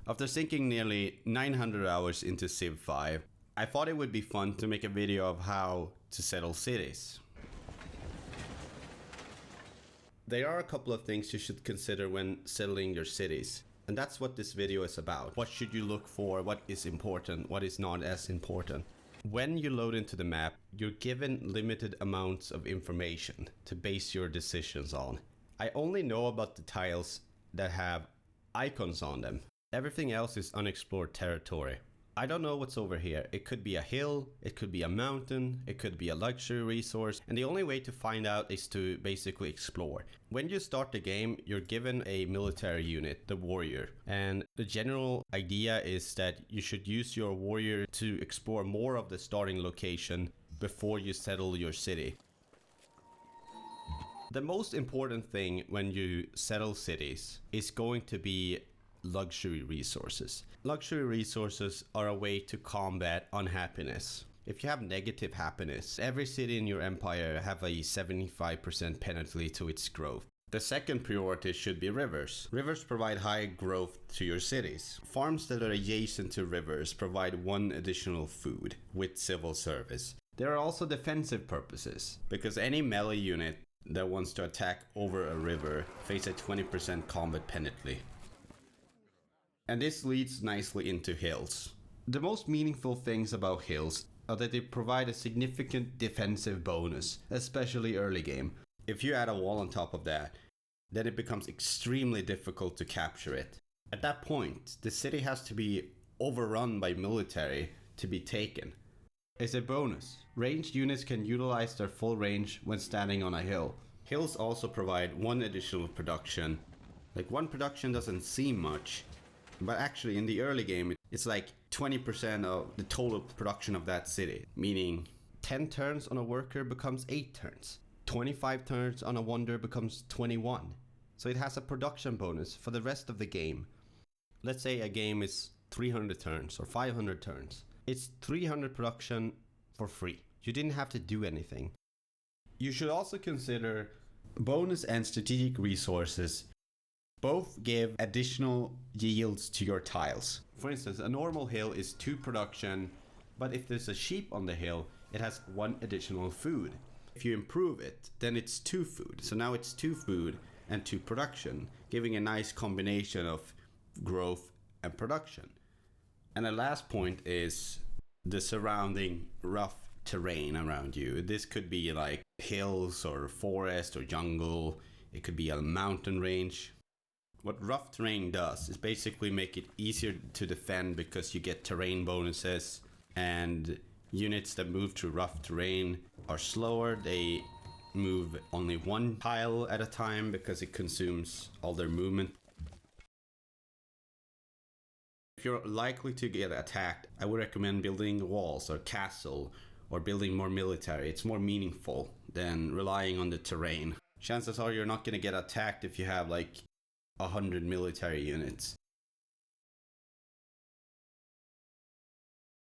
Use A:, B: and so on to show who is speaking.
A: After sinking nearly 900 hours into Civ 5, I thought it would be fun to make a video of how to settle cities. There are a couple of things you should consider when settling your cities, and that's what this video is about. What should you look for, what is important, what is not as important. When you load into the map, you're given limited amounts of information to base your decisions on. I only know about the tiles that have icons on them. Everything else is unexplored territory. I don't know what's over here. It could be a hill, it could be a mountain, it could be a luxury resource, and the only way to find out is to basically explore. When you start the game, you're given a military unit, the warrior, and the general idea is that you should use your warrior to explore more of the starting location before you settle your city. The most important thing when you settle cities is going to be luxury resources. Luxury resources are a way to combat unhappiness. If you have negative happiness, every city in your empire have a 75% penalty to its growth. The second priority should be rivers. Rivers provide high growth to your cities. Farms that are adjacent to rivers provide one additional food with civil service. There are also defensive purposes, because any melee unit that wants to attack over a river face a 20% combat penalty. And this leads nicely into hills. The most meaningful things about hills are that they provide a significant defensive bonus, especially early game. If you add a wall on top of that, then it becomes extremely difficult to capture it. At that point, the city has to be overrun by military to be taken. As a bonus, ranged units can utilize their full range when standing on a hill. Hills also provide one additional production. Like, one production doesn't seem much, but actually in the early game, it's like 20% of the total production of that city. Meaning 10 turns on a worker becomes 8 turns. 25 turns on a wonder becomes 21. So it has a production bonus for the rest of the game. Let's say a game is 300 turns or 500 turns. It's 300 production for free. You didn't have to do anything. You should also consider bonus and strategic resources. Both give additional yields to your tiles. For instance, a normal hill is 2 production, but if there's a sheep on the hill, it has 1 additional food. If you improve it, then it's 2 food. So now it's 2 food and 2 production, giving a nice combination of growth and production. And the last point is the surrounding rough terrain around you. This could be like hills or forest or jungle. It could be a mountain range. What rough terrain does is basically make it easier to defend because you get terrain bonuses, and units that move through rough terrain are slower. They move only 1 tile at a time because it consumes all their movement. If you're likely to get attacked, I would recommend building walls or castle or building more military. It's more meaningful than relying on the terrain. Chances are you're not going to get attacked if you have like 100 military units.